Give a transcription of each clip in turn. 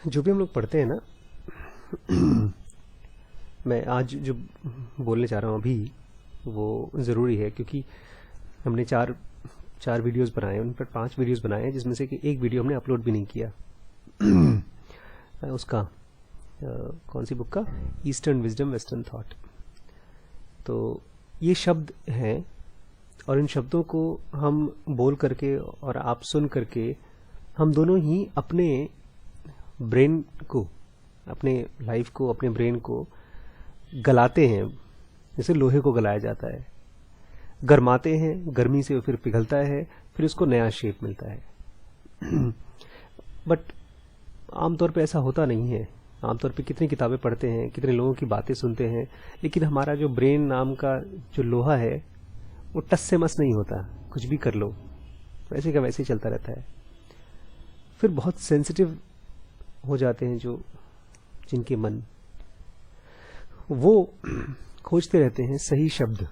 जो भी हम लोग पढ़ते हैं ना, मैं आज जो बोलने चाह रहा हूँ अभी वो ज़रूरी है, क्योंकि हमने चार चार वीडियोस बनाए, उन पर 5 वीडियोस बनाए हैं, जिसमें से कि एक वीडियो हमने अपलोड भी नहीं किया। उसका कौन सी बुक का, ईस्टर्न विजडम वेस्टर्न थॉट। तो ये शब्द हैं और इन शब्दों को हम बोल करके और आप सुन करके हम दोनों ही अपने ब्रेन को, अपने लाइफ को, अपने ब्रेन को गलाते हैं, जैसे लोहे को गलाया जाता है। गरमाते हैं, गर्मी से फिर पिघलता है, फिर उसको नया शेप मिलता है। बट आमतौर पे ऐसा होता नहीं है। आमतौर पे कितनी किताबें पढ़ते हैं, कितने लोगों की बातें सुनते हैं, लेकिन हमारा जो ब्रेन नाम का जो लोहा है वो टस से मस नहीं होता। कुछ भी कर लो वैसे का वैसे ही चलता रहता है। फिर बहुत सेंसिटिव हो जाते हैं जो जिनके मन, वो खोजते रहते हैं सही शब्द,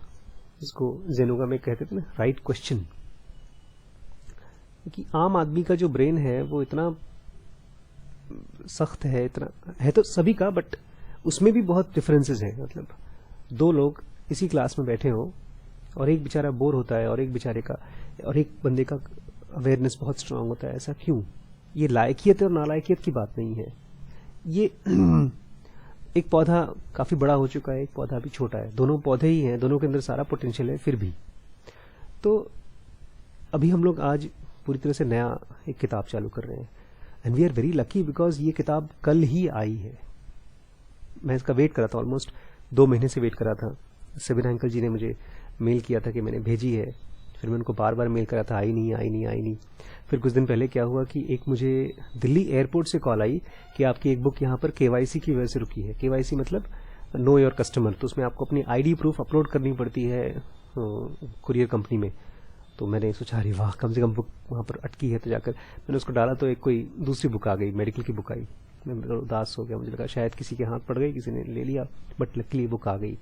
जिसको जेनोगा में कहते थे ना, राइट क्वेश्चन। क्योंकि आम आदमी का जो ब्रेन है वो इतना सख्त है, इतना है तो सभी का, बट उसमें भी बहुत डिफरेंसेस हैं। मतलब 2 लोग इसी क्लास में बैठे हो और एक बेचारा बोर होता है और एक बंदे का अवेयरनेस बहुत स्ट्रांग होता है। ऐसा क्यों? ये लायकियत और नालायकियत की बात नहीं है। ये एक पौधा काफी बड़ा हो चुका है, एक पौधा भी छोटा है, दोनों पौधे ही हैं, दोनों के अंदर सारा पोटेंशियल है। फिर भी तो अभी हम लोग आज पूरी तरह से नया एक किताब चालू कर रहे हैं, and we are very lucky because ये किताब कल ही आई है। मैं इसका वेट कर रहा था, ऑलमोस्ट 2 महीने से वेट कर रहा था। सबिना अंकल जी ने मुझे मेल किया था कि मैंने भेजी है, फिर मैं उनको बार बार मेल करा था, आई नहीं। फिर कुछ दिन पहले क्या हुआ कि एक मुझे दिल्ली एयरपोर्ट से कॉल आई कि आपकी एक बुक यहाँ पर केवाईसी की वजह से रुकी है। केवाईसी मतलब नो योर कस्टमर, तो उसमें आपको अपनी आईडी प्रूफ अपलोड करनी पड़ती है कुरियर कंपनी में। तो मैंने सोचा अरे वाह, कम से कम बुक वहाँ पर अटकी है। तो जाकर मैंने उसको डाला तो एक कोई दूसरी बुक आ गई, मेडिकल की बुक आई। मैं उदास हो गया, मुझे लगा शायद किसी के हाथ पड़ गई, किसी ने ले लिया, बट लकीली बुक आ गई।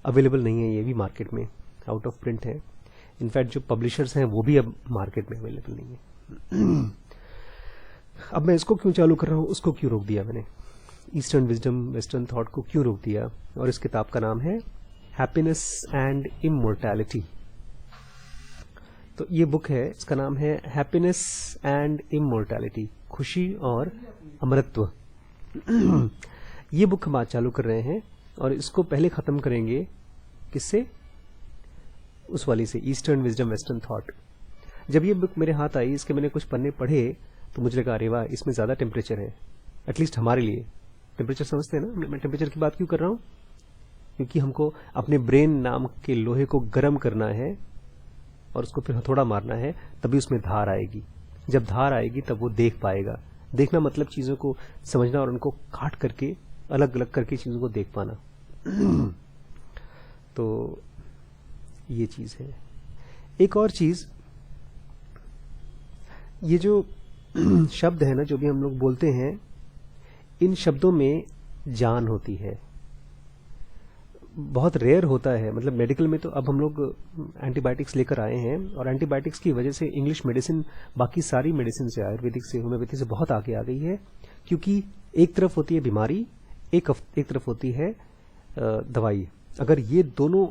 अवेलेबल नहीं है ये भी मार्केट में, आउट ऑफ प्रिंट है। इनफैक्ट जो पब्लिशर्स हैं वो भी अब मार्केट में अवेलेबल नहीं है। अब मैं इसको क्यों चालू कर रहा हूँ, उसको क्यों रोक दिया मैंने, ईस्टर्न विजडम वेस्टर्न थॉट को क्यों रोक दिया? और इस किताब का नाम है हैप्पीनेस एंड इमोर्टैलिटी। तो ये बुक है, इसका नाम है हैप्पीनेस एंड इमोर्टैलिटी, खुशी और अमरत्व। ये बुक हम आज चालू कर रहे हैं और इसको पहले खत्म करेंगे किससे? उस वाली से, ईस्टर्न विजडम वेस्टर्न थॉट। जब ये बुक मेरे हाथ आई, इसके मैंने कुछ पन्ने पढ़े तो मुझे लगा अरे वाह, इसमें ज्यादा टेम्परेचर है, एटलीस्ट हमारे लिए। टेम्परेचर समझते हैं ना? मैं टेम्परेचर की बात क्यों कर रहा हूँ? क्योंकि हमको अपने ब्रेन नाम के लोहे को गर्म करना है और उसको फिर हथौड़ा मारना है, तभी उसमें धार आएगी। जब धार आएगी तब वो देख पाएगा। देखना मतलब चीजों को समझना और उनको काट करके, अलग अलग करके चीजों को देख पाना। तो ये चीज है। एक और चीज, ये जो शब्द है ना, जो भी हम लोग बोलते हैं, इन शब्दों में जान होती है। बहुत रेयर होता है, मतलब मेडिकल में तो अब हम लोग एंटीबायोटिक्स लेकर आए हैं, और एंटीबायोटिक्स की वजह से इंग्लिश मेडिसिन बाकी सारी मेडिसिन से, आयुर्वेदिक से, होम्योपैथी से बहुत आगे आ गई है। क्योंकि एक तरफ होती है बीमारी, एक तरफ होती है दवाई। अगर ये दोनों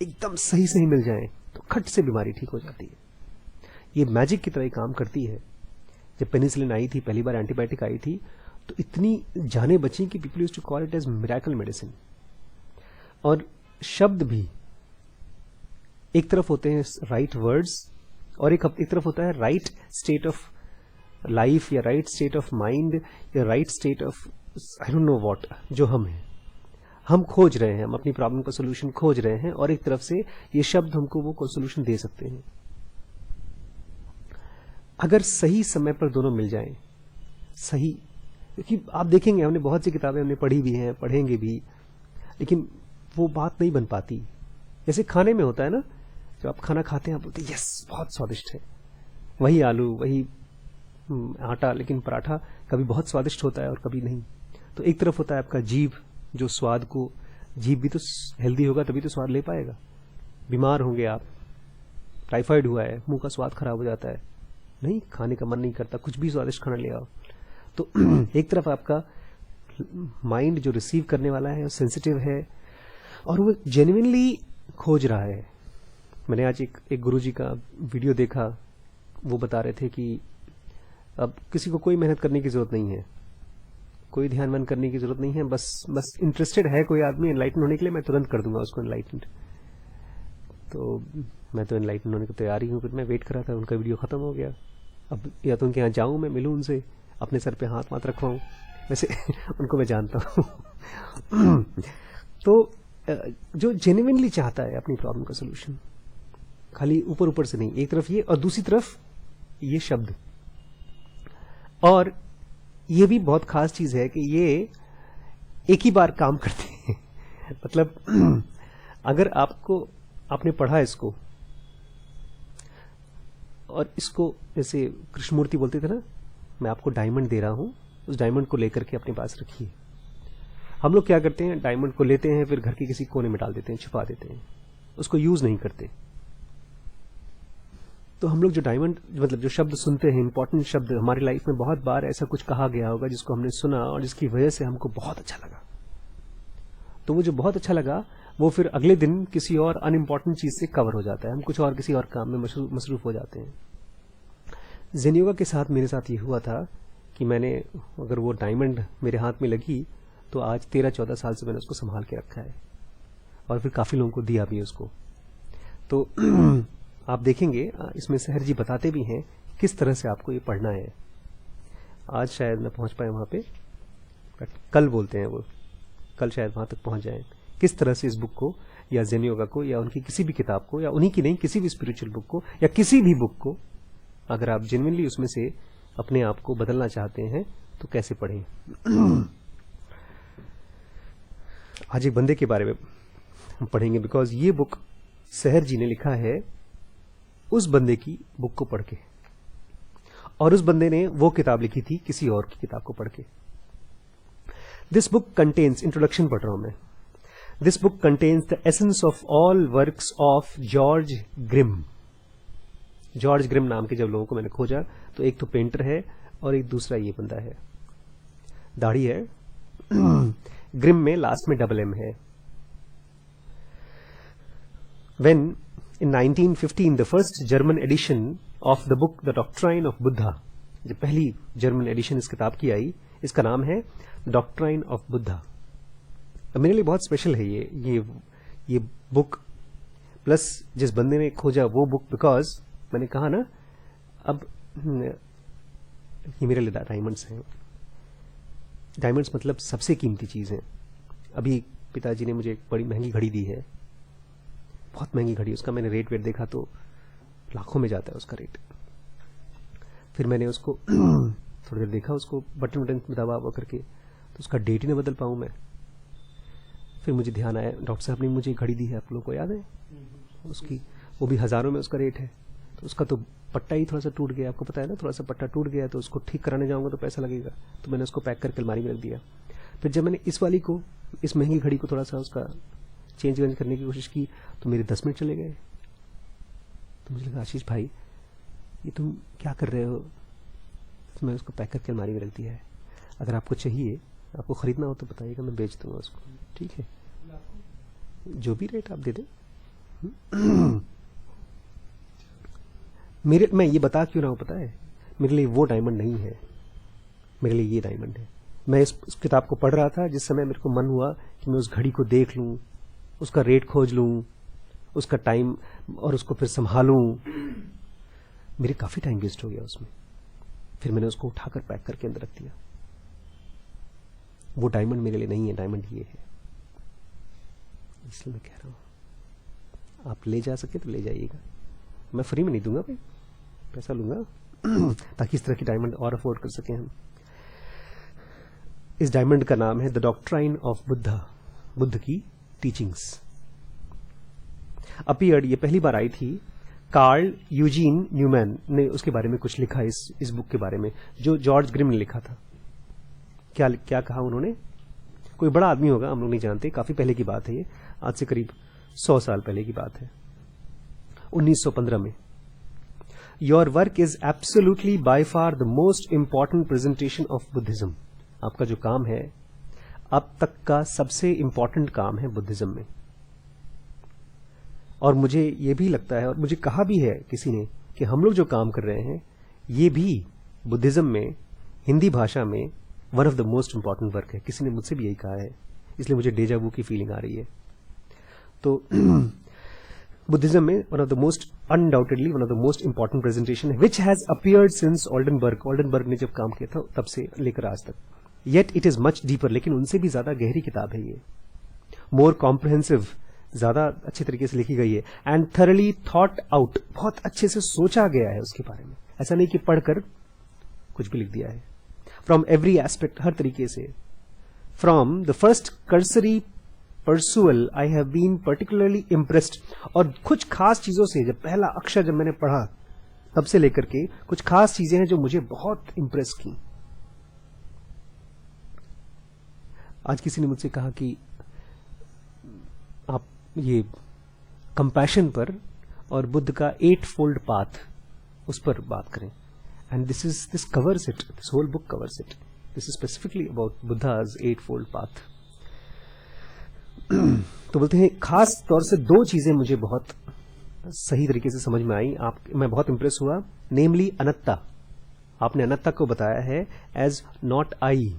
एकदम सही सही मिल जाएं तो खट से बीमारी ठीक हो जाती है। ये मैजिक की तरह काम करती है। जब पेनिसिलिन आई थी पहली बार, एंटीबायोटिक आई थी, तो इतनी जानें बची कि people used to call it as miracle medicine. और शब्द भी, एक तरफ होते हैं राइट वर्ड्स और एक तरफ होता है राइट स्टेट ऑफ लाइफ, या राइट स्टेट ऑफ माइंड, या right state of I don't know what, जो हम खोज रहे हैं, हम अपनी प्रॉब्लम का सोल्यूशन खोज रहे हैं, और एक तरफ से ये शब्द हमको वो सोल्यूशन दे सकते हैं। अगर सही समय पर दोनों मिल जाएं, सही, क्योंकि आप देखेंगे हमने बहुत सी किताबें हमने पढ़ी भी हैं, पढ़ेंगे भी, लेकिन वो बात नहीं बन पाती। जैसे खाने में होता है ना, जब आप खाना खाते हैं आप बोलते हैं यस बहुत स्वादिष्ट है, वही आलू वही आटा, लेकिन पराठा कभी बहुत स्वादिष्ट होता है और कभी नहीं। तो एक तरफ होता है आपका जीभ, जो स्वाद को, जीभ भी तो हेल्दी होगा तभी तो स्वाद ले पाएगा। बीमार होंगे आप, टाइफाइड हुआ है, मुंह का स्वाद खराब हो जाता है, नहीं खाने का मन नहीं करता, कुछ भी स्वादिष्ट खाना ले आओ। तो एक तरफ आपका माइंड जो रिसीव करने वाला है वो सेंसिटिव है और वो जेन्युइनली खोज रहा है। मैंने आज एक गुरुजी का वीडियो देखा, वो बता रहे थे कि अब किसी को कोई मेहनत करने की जरूरत नहीं है, कोई ध्यान मन करने की जरूरत नहीं है, बस इंटरेस्टेड है कोई आदमी एनलाइटन होने के लिए, मैं तुरंत कर दूंगा उसको एनलाइटन। तो मैं तो एनलाइटन होने को तैयार ही हूँ, फिर मैं वेट कर रहा था, उनका वीडियो खत्म हो गया। अब या तो उनके यहाँ जाऊं, मैं मिलूं उनसे, अपने सर पे हाथ माथ रखवाऊं, वैसे उनको मैं जानता हूँ। तो जो जेन्युइनली चाहता है अपनी प्रॉब्लम का सोल्यूशन, खाली ऊपर ऊपर से नहीं, एक तरफ ये और दूसरी तरफ ये शब्द। और ये भी बहुत खास चीज है कि ये एक ही बार काम करते हैं। मतलब अगर आपने पढ़ा इसको और इसको, जैसे कृष्णमूर्ति बोलते थे ना, मैं आपको डायमंड दे रहा हूं, उस डायमंड को लेकर के अपने पास रखिए। हम लोग क्या करते हैं, डायमंड को लेते हैं, फिर घर के किसी कोने में डाल देते हैं, छुपा देते हैं, उसको यूज नहीं करते। तो हम लोग जो डायमंड, मतलब जो शब्द सुनते हैं, इंपॉर्टेंट शब्द, हमारी लाइफ में बहुत बार ऐसा कुछ कहा गया होगा जिसको हमने सुना और जिसकी वजह से हमको बहुत अच्छा लगा। तो वो जो बहुत अच्छा लगा वो फिर अगले दिन किसी और अनइम्पॉर्टेंट चीज से कवर हो जाता है, हम कुछ और किसी और काम में मसरूफ हो जाते हैं। ज़ेन योगा के साथ मेरे साथ ये हुआ था कि मैंने, अगर वो डायमंड मेरे हाथ में लगी तो आज 13-14 साल से मैंने उसको संभाल के रखा है और फिर काफी लोगों को दिया भी उसको। तो आप देखेंगे इसमें सहर जी बताते भी हैं किस तरह से आपको ये पढ़ना है। आज शायद न पहुंच पाए वहां पे, बट कल बोलते हैं वो, कल शायद वहां तक पहुंच जाए, किस तरह से इस बुक को या ज़ेन योगा को या उनकी किसी भी किताब को, या उन्हीं की नहीं, किसी भी स्पिरिचुअल बुक को या किसी भी बुक को, अगर आप जेन्युइनली उसमें से अपने आप को बदलना चाहते हैं तो कैसे पढ़ें। आज एक बंदे के बारे में हम पढ़ेंगे, बिकॉज ये बुक सहर जी ने लिखा है उस बंदे की बुक को पढ़ के, और उस बंदे ने वो किताब लिखी थी किसी और की किताब को पढ़ के। दिस बुक कंटेन्स, इंट्रोडक्शन पढ़ रहा हूं मैं, this book contains the essence of all works of George Grimm. George Grimm नाम के जब लोगों को मैंने खोजा तो एक तो पेंटर है और एक दूसरा ये बंदा है, दाढ़ी है, ग्रिम में लास्ट में डबल एम है। When in 1915 the first German edition of the book The Doctrine of Buddha, जो पहली जर्मन एडिशन इस किताब की आई, इसका नाम है डॉक्ट्राइन ऑफ बुद्धा। मेरे लिए बहुत स्पेशल है ये बुक, प्लस जिस बंदे ने खोजा वो बुक, बिकॉज मैंने कहा ना, अब ये मेरे लिए डायमंड्स हैं। डायमंड्स मतलब सबसे कीमती चीज है। अभी पिताजी ने मुझे एक बड़ी महंगी घड़ी दी है, बहुत महंगी घड़ी, उसका मैंने रेट देखा तो लाखों में जाता है उसका रेट। फिर मैंने उसको थोड़ी देर देखा, उसको बटन दबा करके, तो उसका डेट ही ना बदल पाऊं मैं। फिर मुझे ध्यान आया, डॉक्टर साहब ने मुझे घड़ी दी है, आप लोगों को याद है उसकी, वो भी हजारों में उसका रेट है। तो उसका तो पट्टा ही थोड़ा सा टूट गया, आपको पता है ना, थोड़ा सा पट्टा टूट गया, तो उसको ठीक कराने जाऊंगा तो पैसा लगेगा, तो मैंने उसको पैक करके अलमारी में रख दिया। फिर जब मैंने इस वाली को, इस महंगी घड़ी को थोड़ा सा उसका चेंज करने की कोशिश की तो मेरे 10 मिनट चले गए। तो मुझे लगा, आशीष भाई ये तुम क्या कर रहे हो? तो मैं उसको पैक करके अलमारी में रख दिया है, अगर आपको चाहिए, आपको खरीदना हो तो बताइएगा, मैं बेच दूंगा उसको, ठीक है, जो भी रेट आप दे दें। मैं ये बता क्यों रहा हूं पता है, मेरे लिए वो डायमंड नहीं है, मेरे लिए ये डायमंड है। मैं इस किताब को पढ़ रहा था जिस समय मेरे को मन हुआ कि मैं उस घड़ी को देख लूं, उसका रेट खोज लूं, उसका टाइम, और उसको फिर संभालूं। मेरे काफी टाइम वेस्ट हो गया उसमें। फिर मैंने उसको उठाकर पैक करके अंदर रख दिया। वो डायमंड मेरे लिए नहीं है, डायमंड ये है। इसलिए मैं कह रहा हूं, आप ले जा सके तो ले जाइएगा, मैं फ्री में नहीं दूंगा भाई, पैसा लूंगा ताकि इस तरह की डायमंड और अफोर्ड कर सके हम। इस डायमंड का नाम है the doctrine of Buddha, Buddha की टीचिंग्स। अपीयर्ड, ये पहली बार आई थी, कार्ल यूजीन न्यूमैन ने उसके बारे में कुछ लिखा इस बुक के बारे में, जो जॉर्ज ग्रिम ने लिखा था। क्या कहा उन्होंने? कोई बड़ा आदमी होगा, हम लोग नहीं जानते, काफी पहले की बात है ये, आज से करीब 100 साल पहले की बात है, 1915 में। Your work is absolutely by far the most important presentation of Buddhism. आपका जो काम है अब तक का सबसे इंपॉर्टेंट काम है बुद्धिज्म में। और मुझे ये भी लगता है, और मुझे कहा भी है किसी ने, कि हम लोग जो काम कर रहे हैं ये भी बुद्धिज्म में, हिंदी भाषा में one of the most important work है। किसी ने मुझसे भी यही कहा है, इसलिए मुझे डेजा वू की फीलिंग आ रही है। तो बुद्धिज्म में one of the most, undoubtedly one of the most important presentation है, which has appeared since Oldenberg ने जब काम किया था तब से लेकर आज तक। Yet it is much deeper, लेकिन उनसे भी ज्यादा गहरी किताब है ये, मोर कॉम्प्रिहेंसिव, ज्यादा अच्छे तरीके से लिखी गई है, एंड थरली थॉट आउट, बहुत अच्छे से सोचा गया है उसके बारे में। ऐसा नहीं कि पढ़कर कुछ भी लिख दिया है। फ्रॉम एवरी एस्पेक्ट, हर तरीके से। From the first cursory perusal I have been particularly impressed, और कुछ खास चीजों से, जब पहला अक्षर जब मैंने पढ़ा तब से लेकर के कुछ खास चीजें हैं जो मुझे बहुत इम्प्रेस की। आज किसी ने मुझसे कहा कि आप ये कंपैशन पर और बुद्ध का 8 फोल्ड पाथ, उस पर बात करें। And this covers it, this whole book covers it. This is specifically about Buddha's 8 fold path. तो बोलते हैं खास तौर से 2 चीजें मुझे बहुत सही तरीके से समझ में आई, मैं बहुत इंप्रेस हुआ। नेमली अनत्ता, आपने अनत्ता को बताया है एज नॉट आई।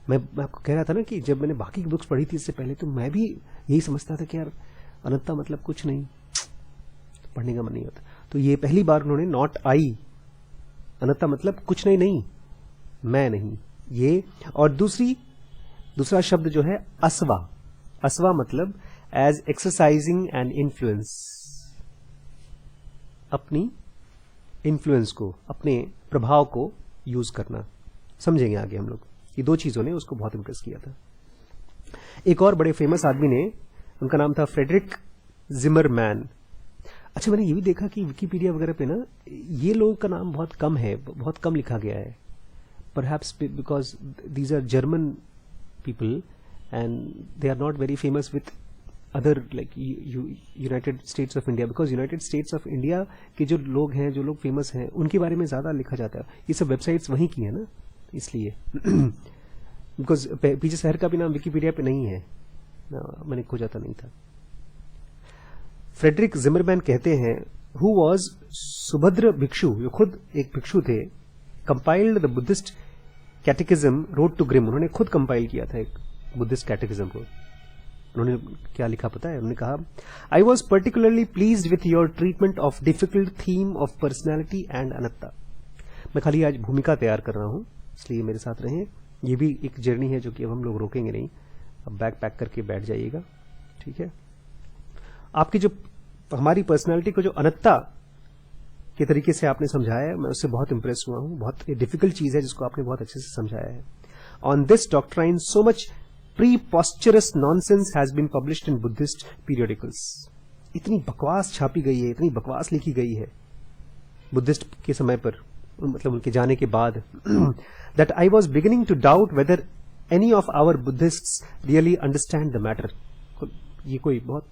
मैं आपको कह रहा था ना कि जब मैंने बाकी की बुक्स पढ़ी थी इससे पहले, तो मैं भी यही समझता था कि यार अनंता मतलब कुछ नहीं, पढ़ने का मन नहीं होता। तो ये पहली बार उन्होंने नॉट आई, अनंता मतलब कुछ नहीं, मैं नहीं, ये। और दूसरा शब्द जो है अस्वा, अस्वा मतलब एज एक्सरसाइजिंग एंड इन्फ्लुएंस, अपनी इन्फ्लुएंस को, अपने प्रभाव को यूज करना। समझेंगे आगे हम लोग। ये 2 चीजों ने उसको बहुत इंप्रेस किया था। एक और बड़े फेमस आदमी ने, उनका नाम था फ्रेडरिक जिमरमैन। अच्छा, मैंने ये भी देखा कि विकिपीडिया वगैरह पे ना ये लोगों का नाम बहुत कम है, बहुत कम लिखा गया है। Perhaps because these are German people and they are not very famous with other like United States of India, because United States of India के जो लोग हैं, जो लोग फेमस हैं, उनके बारे में ज्यादा लिखा जाता है। ये सब वेबसाइट्स वहीं की है ना, इसलिए। बिकॉज पीछे शहर का भी नाम विकिपीडिया पे नहीं है, मैंने खोजा था, नहीं था। फ्रेडरिक जिमरमैन कहते हैं, हु वॉज सुभद्र भिक्षु, जो खुद एक भिक्षु थे, compiled the Buddhist catechism, road to Grimm. उन्होंने खुद कंपाइल किया था एक बुद्धिस्ट कैटेकिज्म को। उन्होंने क्या लिखा पता है? उन्होंने कहा, I was particularly pleased with your treatment of difficult theme of personality and anatta. मैं खाली आज भूमिका तैयार कर रहा हूं, इसलिए मेरे साथ रहें। ये भी एक जर्नी है जो कि अब हम लोग रोकेंगे नहीं, अब बैग पैक करके बैठ जाइएगा, ठीक है। आपकी जो हमारी पर्सनालिटी को जो अनत्ता के तरीके से आपने समझाया है, मैं उससे बहुत इंप्रेस हुआ हूं। बहुत डिफिकल्ट चीज है जिसको आपने बहुत अच्छे से समझाया है। On this doctrine so much preposterous nonsense has been published in Buddhist periodicals. इतनी बकवास छापी गई है, इतनी बकवास लिखी गई है बुद्धिस्ट के समय पर, मतलब उनके जाने के बाद, that I was beginning to doubt whether any of our Buddhists really understand the matter. ये कोई बहुत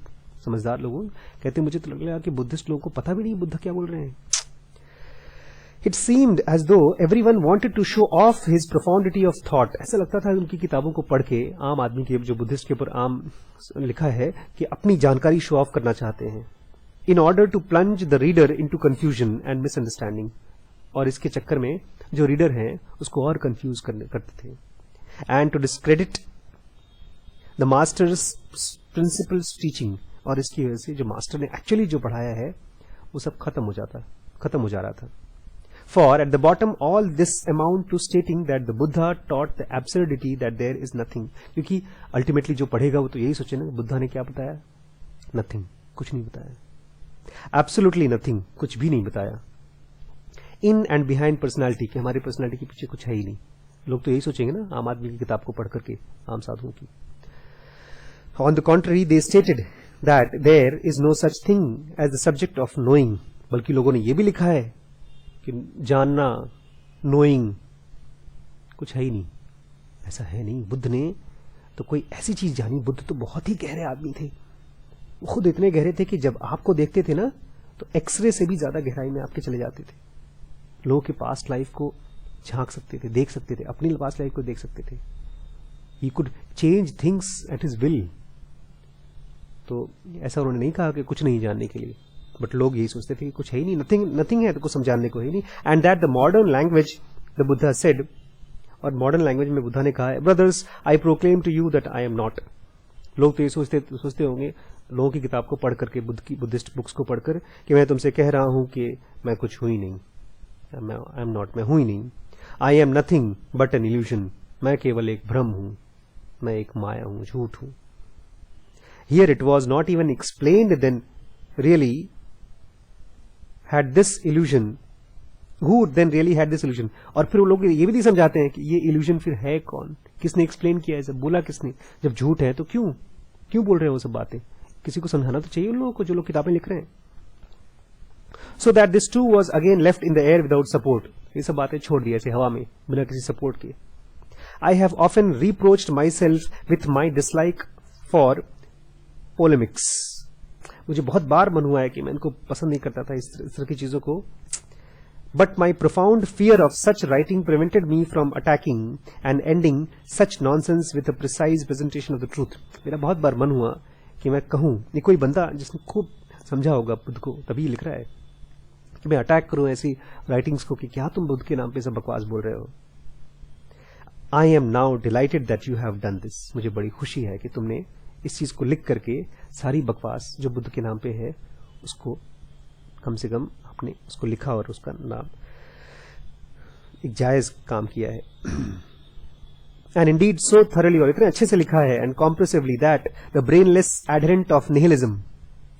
समझदार लोग कहते, मुझे तो लग रहा कि बुद्धिस्ट लोगों को पता भी नहीं बुद्ध क्या बोल रहे हैं। It seemed as though everyone wanted to show off his profundity of thought. ऐसा लगता था उनकी किताबों को पढ़ के, आम आदमी के, जो बुद्धिस्ट के ऊपर आम लिखा है, कि अपनी जानकारी शो ऑफ करना चाहते हैं, in order to plunge the reader into confusion and misunderstanding. और इसके चक्कर में जो रीडर हैं उसको और कंफ्यूज करते थे। And to discredit the master's principles teaching, और इसकी वजह से जो मास्टर ने एक्चुअली जो पढ़ाया है वो सब खत्म हो जा रहा था। For at the bottom all this amount to stating that the Buddha taught the absurdity that there is nothing. क्योंकि अल्टीमेटली जो पढ़ेगा वो तो यही सोचे ना, बुद्धा ने क्या बताया? नथिंग, कुछ नहीं बताया। एब्सोल्युटली नथिंग, कुछ भी नहीं बताया। इन एंड बिहाइंड पर्सनालिटी, कि हमारी पर्सनालिटी के पीछे कुछ है ही नहीं। लोग तो यही सोचेंगे ना आम आदमी की किताब को पढ़ करके, आम साधुओं की। On the contrary they stated that there is no such thing as the subject of knowing. बल्कि लोगों ने यह भी लिखा है कि जानना, नोइंग, कुछ है ही नहीं, ऐसा है नहीं। बुद्ध ने तो कोई ऐसी चीज जानी। बुद्ध तो बहुत ही गहरे आदमी थे, वो खुद इतने गहरे थे कि जब आपको देखते थे ना तो एक्सरे से भी ज्यादा गहराई में आपके चले जाते थे, लोगों के पास्ट लाइफ को झांक सकते थे, देख सकते थे, अपनी पास्ट लाइफ को देख सकते थे. He could change things at his will. तो ऐसा उन्होंने नहीं कहा कि कुछ नहीं जानने के लिए, बट लोग यही सोचते थे कि कुछ है ही नहीं, नथिंग है तो कुछ समझाने को है ही नहीं. And that the modern language the Buddha said, और मॉडर्न लैंग्वेज में बुद्धा ने कहा है, brothers I proclaim to you that I am not. लोग तो ये सोचते होंगे लोगों की किताब को पढ़ करके, बुद्धिस्ट बुक्स को पढ़कर, कि मैं तुमसे कह रहा हूं कि मैं कुछ हूं ही नहीं, आई एम नॉट, मैं हूं ही नहीं. I am nothing but an illusion, मैं केवल एक भ्रम हूं, मैं एक माया हूं, झूठ हूं. Here it was not even explained then really had this illusion, who then really had this illusion. और फिर वो लोग ये भी नहीं समझाते हैं कि ये इल्यूजन फिर है कौन, किसने एक्सप्लेन किया है, सब बोला किसने. जब झूठ है तो क्यों बोल रहे हैं वो सब बातें, किसी को समझाना तो चाहिए उन लोगों को जो लोग किताबें लिख रहे हैं. So that this too was again left in the air without support. ये सब बातें छोड़ दी ऐसे हवा में बिना किसी सपोर्ट के. I have often reproached myself with my dislike for polemics. मुझे बहुत बार मन हुआ है कि मैं इनको पसंद नहीं करता था, इस तरह की चीजों को. But my profound fear of such writing prevented me from attacking and ending such nonsense with a precise presentation of the truth. मेरा बहुत बार मन हुआ कि मैं कहूं, ये कोई बंदा जिसने खूब समझा होगा बुद्ध को तभी लिख रहा है, कि मैं अटैक करूं ऐसी राइटिंग्स को कि क्या तुम बुद्ध के नाम पे सब बकवास बोल रहे हो. I am now delighted that you have done this. मुझे बड़ी खुशी है कि तुमने इस चीज को लिख करके सारी बकवास जो बुद्ध के नाम पे है उसको कम से कम आपने उसको लिखा और उसका नाम एक जायज काम किया है. एंड इंडीड सो थरली, और इतने अच्छे से लिखा है, and comprehensively that the brainless adherent of nihilism,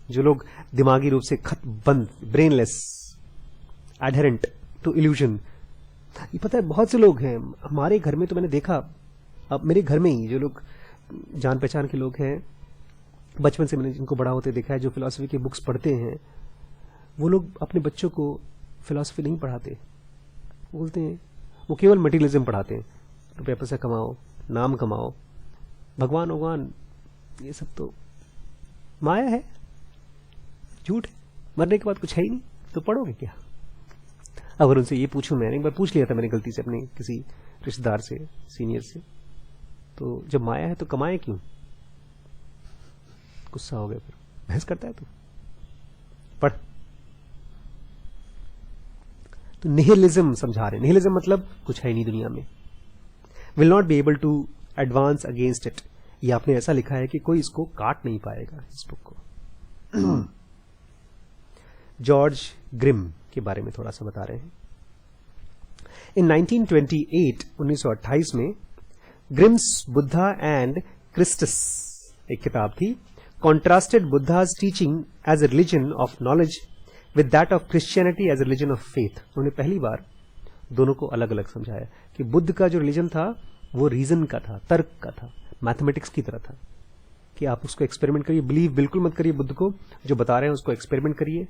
जो लोग दिमागी रूप से खत बंद, ब्रेनलेस एडहेरेंट टू इल्यूजन. ये पता है बहुत से लोग हैं हमारे घर में, तो मैंने देखा अब मेरे घर में ही जो लोग जान पहचान के लोग हैं, बचपन से मैंने जिनको बड़ा होते देखा है, जो फिलॉसफी के बुक्स पढ़ते हैं, वो लोग अपने बच्चों को फिलॉसफी नहीं पढ़ाते. बोलते हैं वो केवल मटेरियलिज्म पढ़ाते हैं, रुपया पैसा कमाओ, नाम कमाओ, भगवान ये सब तो माया है, झूठ है, मरने के बाद कुछ है ही नहीं, तो पढ़ोगे क्या. अगर उनसे ये पूछूं, मैंने एक बार पूछ लिया था मैंने गलती से अपने किसी रिश्तेदार से, सीनियर से, तो जब माया है तो कमाए क्यों. गुस्सा हो गया, फिर बहस करता है तू, पढ़. तो निहिलिज्म समझा रहे. निहिलिज्म मतलब कुछ है नहीं दुनिया में. Will not be able to advance against it. ये आपने ऐसा लिखा है कि कोई इसको काट नहीं पाएगा इस बुक को. जॉर्ज ग्रिम के बारे में थोड़ा सा बता रहे हैं. इन 1928 में ग्रिम्स बुद्धा एंड क्रिस्टस एक किताब थी, contrasted Buddha's teaching as a religion of knowledge with that of Christianity as a religion of faith. उन्होंने पहली बार दोनों को अलग अलग समझाया कि बुद्ध का जो रिलीजन था वो रीजन का था, तर्क का था, मैथमेटिक्स की तरह था, कि आप उसको एक्सपेरिमेंट करिए, बिलीव बिल्कुल मत करिए बुद्ध को, जो बता रहे हैं उसको एक्सपेरिमेंट करिए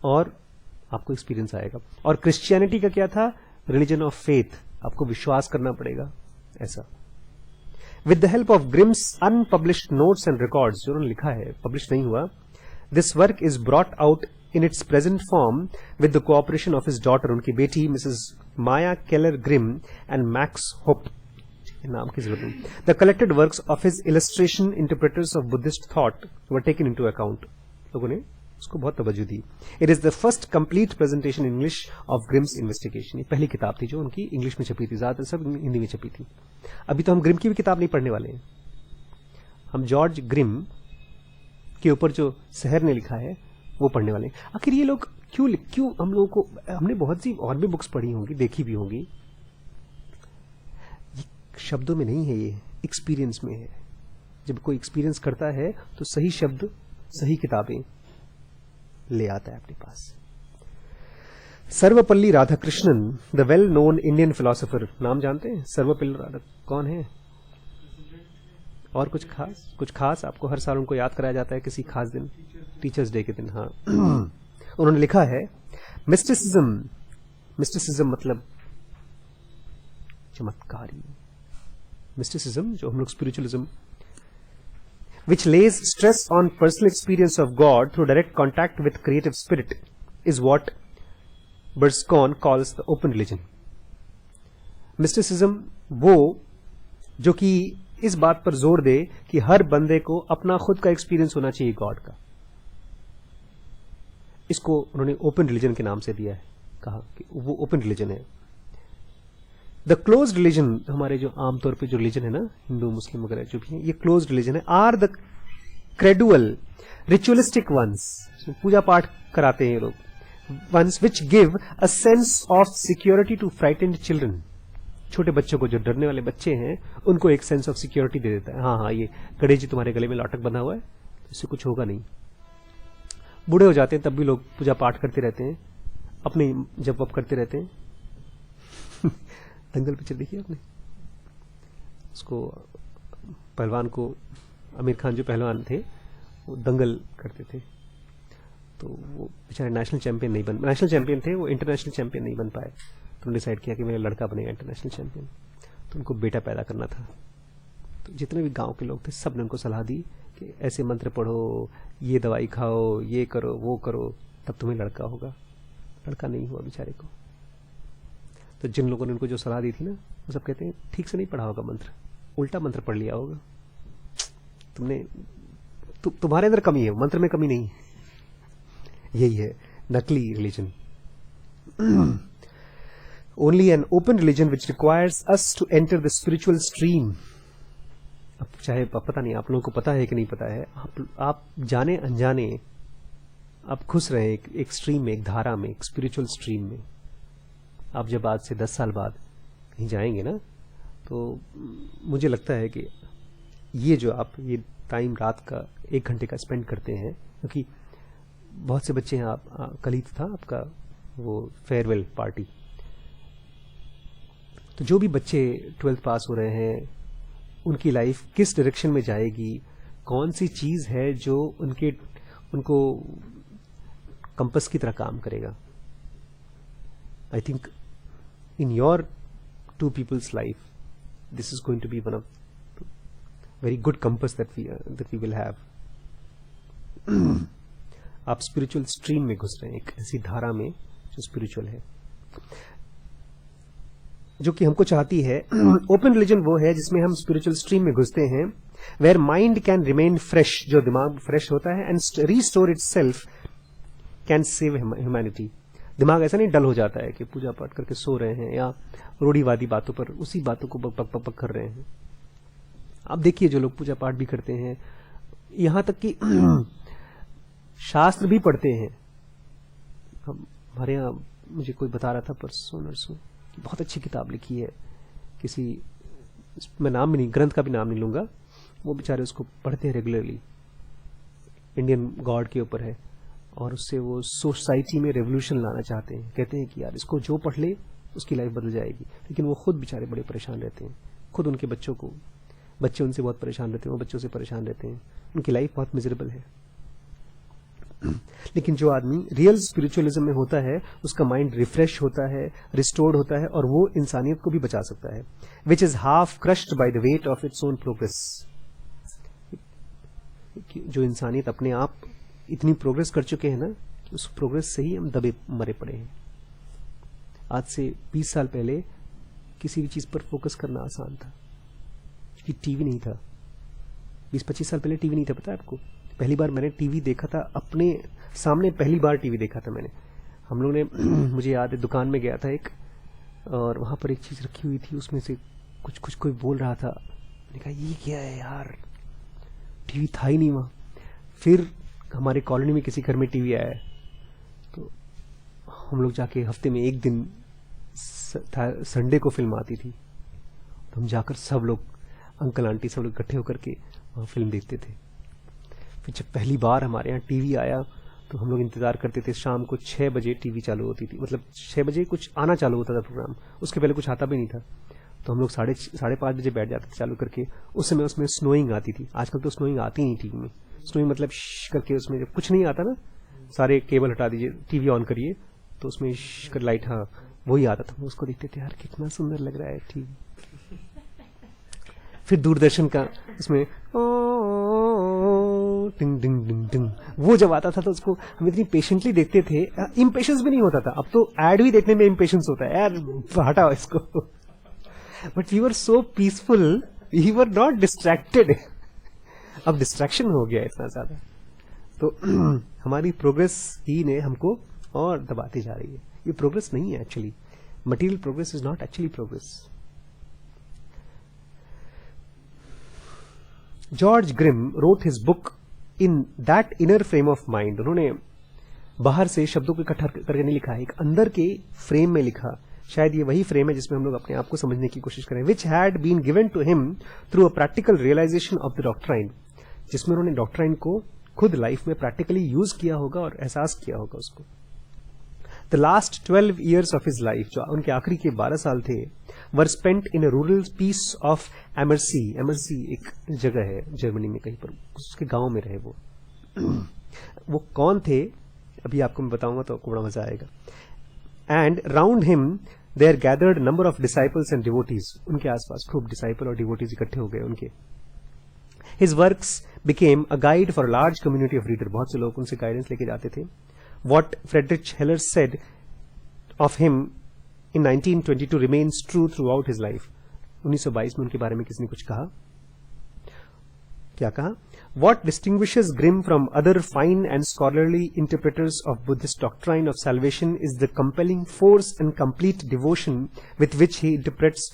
और आपको एक्सपीरियंस आएगा. और क्रिश्चियनिटी का क्या था, रिलीजन ऑफ फेथ, आपको विश्वास करना पड़ेगा ऐसा. With the help of Grimm's unpublished notes and records, जो उन्होंने लिखा है पब्लिश नहीं हुआ, this work is brought out in its present form with the cooperation of his daughter, उनकी बेटी Mrs Maya Keller Grimm and Max Hoppe, नाम की जरूरत नहीं. The collected works of his illustration interpreters of Buddhist thought were taken into account. लोगों ने उसको बहुत तवज्जो दी. It is the first complete presentation in English of Grimes investigation. ये पहली किताब थी जो उनकी इंग्लिश में छपी थी, ज्यादातर सब हिंदी में छपी थी. अभी तो हम ग्रिम की भी किताब नहीं पढ़ने वाले हैं, हम जॉर्ज ग्रिम के ऊपर जो शहर ने लिखा है वो पढ़ने वाले हैं. आखिर ये लोग क्यों हम लोगों को, हमने बहुत सी और भी बुक्स पढ़ी होंगी, देखी भी होंगी, ये शब्दों में नहीं है, ये एक्सपीरियंस में है. जब कोई एक्सपीरियंस करता है तो सही शब्द, सही किताबें ले आता है अपने पास. Sarvepalli Radhakrishnan, the well known Indian philosopher. नाम जानते हैं सर्वपल्ली राधा कौन है? और कुछ खास आपको हर साल उनको याद कराया जाता है किसी खास दिन, टीचर्स डे के दिन. हाँ. उन्होंने लिखा है मिस्टिसिज्म मतलब चमत्कारी. मिस्टिसिज्म जो हम लोग spiritualism, which lays stress on personal experience of God through direct contact with creative spirit, is what Berscon calls the open religion. Mysticism वो जो कि इस बात पर जोर दे कि हर बंदे को अपना खुद का एक्सपीरियंस होना चाहिए गॉड का, इसको उन्होंने ओपन रिलीजन के नाम से दिया है, कहा कि वो ओपन रिलीजन है. द क्लोज रिलीजन, हमारे जो आमतौर पे जो रिलीजन है ना, हिंदू मुस्लिम वगैरह जो भी है, ये क्लोज रिलीजन है. Are the credulous ritualistic ones, पूजा पाठ कराते हैं ये लोग, ones which give a sense of security to frightened children. छोटे बच्चों को, जो डरने वाले बच्चे हैं, उनको एक सेंस ऑफ सिक्योरिटी दे देता है. हाँ हाँ, ये गणेश जी तुम्हारे गले में लौटक बंधा हुआ है, इससे कुछ होगा नहीं. बूढ़े हो जाते हैं तब भी लोग पूजा पाठ करते रहते हैं, अपने जप वप करते रहते हैं. दंगल पिक्चर देखिए आपने, उसको पहलवान को, आमिर खान जो पहलवान थे वो दंगल करते थे, तो वो बेचारे नेशनल चैंपियन नहीं बन, नेशनल चैंपियन थे वो, इंटरनेशनल चैंपियन नहीं बन पाए. तो उन्होंने डिसाइड किया कि मेरा लड़का बनेगा इंटरनेशनल चैंपियन, तो उनको बेटा पैदा करना था. तो जितने भी गांव के लोग थे सब ने उनको सलाह दी कि ऐसे मंत्र पढ़ो, ये दवाई खाओ, ये करो, वो करो, तब तुम्हें लड़का होगा. लड़का नहीं हुआ बेचारे को. तो जिन लोगों ने उनको जो सलाह दी थी ना, वो सब कहते हैं ठीक से नहीं पढ़ा होगा मंत्र, उल्टा मंत्र पढ़ लिया होगा तुमने, तुम्हारे अंदर कमी है, मंत्र में कमी नहीं है. यही है नकली religion. Only an open religion which requires us to enter the spiritual stream. अब चाहे पता नहीं आप लोगों को पता है कि नहीं पता है, आप जाने अनजाने आप घुस रहे हैं एक स्ट्रीम में, एक धारा में, एक स्पिरिचुअल स्ट्रीम में. आप जब आज से 10 साल बाद कहीं जाएंगे ना, तो मुझे लगता है कि ये जो आप ये टाइम रात का 1 घंटे का स्पेंड करते हैं, क्योंकि बहुत से बच्चे हैं, आप कल ही था आपका वो फेयरवेल पार्टी, तो जो भी बच्चे 12th पास हो रहे हैं, उनकी लाइफ किस डायरेक्शन में जाएगी, कौन सी चीज है जो उनको कंपस की तरह काम करेगा. I think in your 2 people's life this is going to be one of very good compass that we will have. आप स्पिरिचुअल स्ट्रीम में घुस रहे हैं, एक ऐसी धारा में जो स्पिरिचुअल है, जो कि हमको चाहती है. ओपन रिलीजन वो है जिसमें हम स्पिरिचुअल स्ट्रीम में घुसते हैं, where mind can remain fresh, जो दिमाग फ्रेश होता है, and restore itself, can save humanity. दिमाग ऐसा नहीं डल हो जाता है कि पूजा पाठ करके सो रहे हैं या रूढ़िवादी बातों पर उसी बातों को बक बक कर रहे हैं. आप देखिए जो लोग पूजा पाठ भी करते हैं, यहां तक कि शास्त्र भी पढ़ते हैं. हमारे यहाँ मुझे कोई बता रहा था परसों नरसों, बहुत अच्छी किताब लिखी है किसी, मैं नाम भी नहीं, ग्रंथ का भी नाम नहीं लूंगा, वो बेचारे उसको पढ़ते हैं रेगुलरली, इंडियन गॉड के ऊपर है, और उससे वो सोसाइटी में रेवोल्यूशन लाना चाहते हैं. कहते हैं कि यार इसको जो पढ़ ले उसकी लाइफ बदल जाएगी, लेकिन वो खुद बेचारे बड़े परेशान रहते हैं. खुद उनके बच्चे उनसे बहुत परेशान रहते हैं, वो बच्चों से परेशान रहते हैं, उनकी लाइफ बहुत मिजरेबल है. लेकिन जो आदमी रियल स्पिरिचुअलिज्म में होता है, उसका माइंड रिफ्रेश होता है, रिस्टोर्ड होता है, और वो इंसानियत को भी बचा सकता है. Which is half crushed by the weight of its own progress. जो इंसानियत अपने आप इतनी प्रोग्रेस कर चुके हैं ना, उस प्रोग्रेस से ही हम दबे मरे पड़े हैं. आज से 20 साल पहले किसी भी चीज पर फोकस करना आसान था, क्योंकि टीवी नहीं था. 20-25 साल पहले टीवी नहीं था, पता है आपको? पहली बार मैंने टीवी देखा था अपने सामने, पहली बार टीवी देखा था मैंने. हम लोग ने मुझे याद है दुकान में गया था एक, और वहां पर एक चीज रखी हुई थी, उसमें से कुछ कोई बोल रहा था. मैंने कहा ये क्या है यार, टीवी था ही नहीं वहां. फिर हमारे कॉलोनी में किसी घर में टीवी आया, तो हम लोग जाके हफ्ते में एक दिन, संडे को फिल्म आती थी, तो हम जाकर सब लोग, अंकल आंटी सब लोग इकट्ठे होकर के वहां फिल्म देखते थे. फिर जब पहली बार हमारे यहाँ टीवी आया, तो हम लोग इंतजार करते थे. शाम को 6 बजे टीवी चालू होती थी, मतलब 6 बजे कुछ आना चालू होता था प्रोग्राम, उसके पहले कुछ आता भी नहीं था. तो हम लोग 5:30 बजे बैठ जाते थे चालू करके. उस समय उसमें स्नोइंग आती थी. आजकल तो स्नोइंग आती नहीं टीवी में. स्नोइंग मतलब करके, उसमें जब कुछ नहीं आता ना, सारे केबल हटा दीजिए, टीवी ऑन करिए, तो उसमें कर लाइट, हाँ वही आता था. उसको देखते थे, यार कितना सुंदर लग रहा है टीवी. फिर दूरदर्शन का उसमें टिंग टिंग टिंग टिंग, वो जब आता था तो उसको हम इतनी पेशेंटली देखते थे, इम्पेशंस भी नहीं होता था। अब तो एड भी देखने में इम्पेशंस होता है, यार हटाओ इसको। But we were so peaceful, we were not distracted. अब डिस्ट्रैक्शन हो गया इतना ज्यादा, तो हमारी प्रोग्रेस ही ने हमको और दबाती जा रही है। ये प्रोग्रेस नहीं है actually, material progress is not actually progress. George Grimm wrote his book in that inner frame of mind. उन्होंने बाहर से शब्दों को इकट्ठा करके नहीं लिखा है, एक अंदर के फ्रेम में लिखा। शायद ये वही फ्रेम है जिसमें हम लोग अपने आप को समझने की कोशिश करें। Which had been given to him through a practical realisation of the doctrine, जिसमें उन्होंने डॉक्ट्राइन को खुद लाइफ में प्रैक्टिकली यूज किया होगा और एहसास किया होगा उसको। The last 12 years of his life, जो उनके आखिरी के 12 साल थे, were spent in a rural peace of Ammersee. Ammersee एक जगह है जर्मनी में कहीं पर, उसके गांव में रहे वो। वो कौन थे अभी आपको मैं बताऊंगा तो आपको बड़ा मजा आएगा। And round him there gathered number of disciples and devotees. उनके आसपास खूब डिसाइपल और डिवोटीज इकट्ठे हो गए उनके। His works became a guide for large community of reader. बहुत से लोग उनसे गाइडेंस लेके जाते थे। What Friedrich Heller said of him in 1922 remains true throughout his life. 1922 में उनके बारे में किसी ने कुछ कहा, क्या कहा? What distinguishes Grimm from other fine and scholarly interpreters of Buddhist doctrine of salvation is the compelling force and complete devotion with which he interprets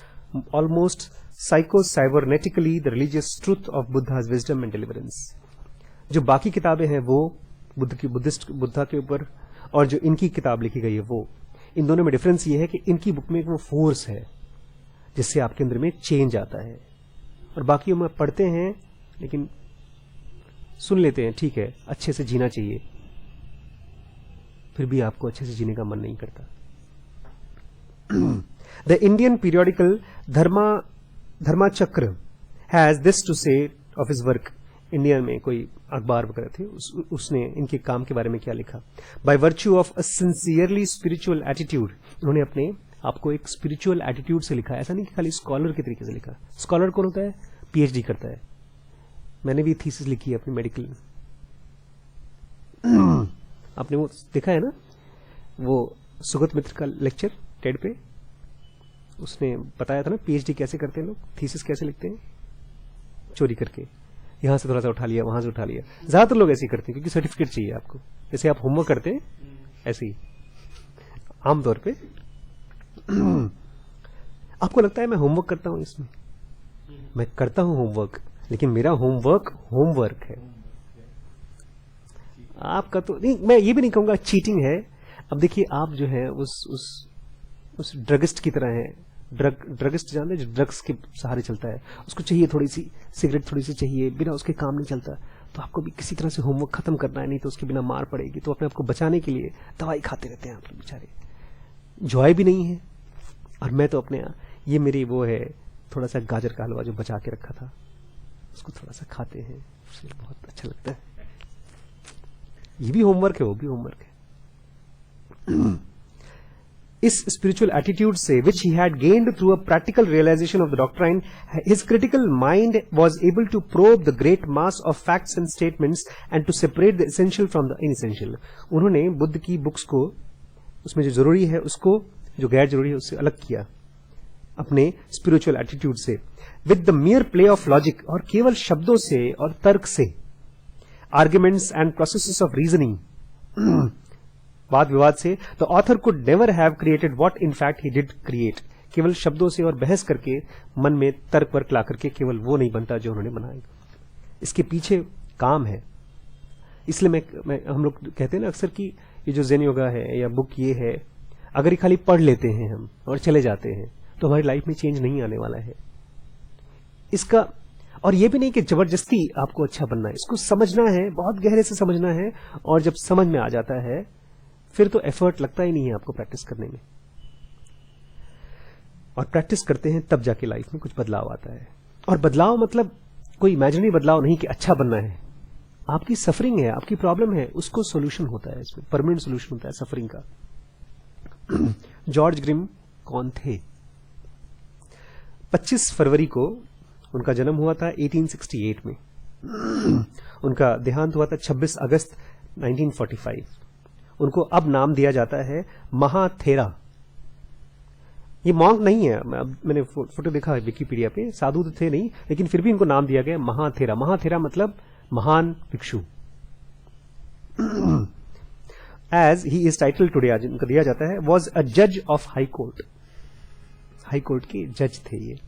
almost psycho-cybernetically the religious truth of Buddha's wisdom and deliverance. जो बाकी किताबें हैं वो बुद्धा के ऊपर, और जो इनकी किताब लिखी गई है वो, इन दोनों में डिफरेंस ये है कि इनकी बुक में एक वो फोर्स है जिससे आपके अंदर में चेंज आता है, और बाकी में पढ़ते हैं लेकिन सुन लेते हैं, ठीक है अच्छे से जीना चाहिए, फिर भी आपको अच्छे से जीने का मन नहीं करता। द इंडियन पीरियोडिकल धर्मा चक्र हैज दिस टू से ऑफ हिज वर्क। इंडिया में कोई अखबार वगैरह थे, उसने इनके काम के बारे में क्या लिखा। By virtue of a sincerely spiritual attitude, उन्होंने अपने आपको एक स्पिरिचुअल एटीट्यूड से लिखा। ऐसा नहीं कि खाली स्कॉलर के तरीके से लिखा। स्कॉलर कौन होता है? पीएचडी करता है। मैंने भी थीसिस लिखी है अपनी मेडिकल। आपने वो देखा है ना, वो सुगत मित्र का लेक्चर टेड पे, उसने बताया था ना पीएचडी कैसे करते हैं लोग, थीसिस कैसे लिखते हैं, चोरी करके, यहां से थोड़ा सा उठा लिया, वहां से उठा लिया। ज्यादातर लोग ऐसे ही करते हैं क्योंकि सर्टिफिकेट चाहिए आपको। जैसे आप होमवर्क करते हैं ऐसे ही आमतौर पे। आपको लगता है मैं होमवर्क करता हूं? इसमें मैं करता हूं होमवर्क, लेकिन मेरा होमवर्क है। आपका तो नहीं, मैं ये भी नहीं कहूंगा चीटिंग है। अब देखिए आप जो है उस ड्रगिस्ट की तरह है। ड्रगिस्ट जानते हैं जो ड्रग्स के सहारे चलता है, उसको चाहिए थोड़ी सी सिगरेट, थोड़ी सी चाहिए, बिना उसके काम नहीं चलता। तो आपको भी किसी तरह से होमवर्क खत्म करना है, नहीं तो उसके बिना मार पड़ेगी। तो अपने आपको बचाने के लिए दवाई खाते रहते हैं आप लोग बेचारे। जॉय भी नहीं है। और मैं तो अपने ये मेरी वो है थोड़ा सा गाजर का हलवा जो बचा के रखा था, उसको थोड़ा सा खाते हैं, उससे बहुत अच्छा लगता है। ये भी होमवर्क है, वो भी होमवर्क है। इस स्पिरिचुअल एटीट्यूड से which he had gained through a practical realisation of the doctrine, his critical mind was able to probe the great mass of facts and statements and to separate the essential from the inessential. उन्होंने बुद्ध की books को, उसमें जो जरूरी है उसको, जो गैर जरूरी है उससे अलग किया अपने स्पिरिचुअल एटीट्यूड से। With the मियर play of logic, और केवल शब्दों से और तर्क से, arguments and processes of reasoning, वाद विवाद से, the author could never have created what in fact he did create. केवल शब्दों से और बहस करके, मन में तर्क वर्क ला करके केवल वो नहीं बनता जो उन्होंने बनाया। इसके पीछे काम है। इसलिए हम लोग कहते हैं ना अक्सर कि ये जो ज़ेन योगा है या बुक ये है, अगर ये खाली पढ़ लेते हैं हम और चले जाते हैं तो हमारी लाइफ में चेंज नहीं आने वाला है इसका। और ये भी नहीं कि जबरदस्ती आपको अच्छा बनना है, इसको समझना है, बहुत गहरे से समझना है। और जब समझ में आ जाता है फिर तो एफर्ट लगता ही नहीं है आपको प्रैक्टिस करने में। और प्रैक्टिस करते हैं तब जाके लाइफ में कुछ बदलाव आता है। और बदलाव मतलब कोई इमेजिनरी बदलाव नहीं कि अच्छा बनना है। आपकी सफरिंग है, आपकी प्रॉब्लम है, उसको सोल्यूशन होता है, इसमें परमानेंट सोल्यूशन होता है सफरिंग का। जॉर्ज ग्रिम कौन थे? 25 फरवरी को उनका जन्म हुआ था 1868 में। उनका देहांत हुआ था 26 अगस्त 1945। उनको अब नाम दिया जाता है महाथेरा। ये मॉन्क नहीं है, मैंने फोटो देखा है विकिपीडिया पे, साधु तो थे नहीं, लेकिन फिर भी इनको नाम दिया गया महाथेरा। महाथेरा मतलब महान भिक्षु। As he is title today, आज इनको दिया जाता है, वॉज अ जज of high court. High court के जज थे ये,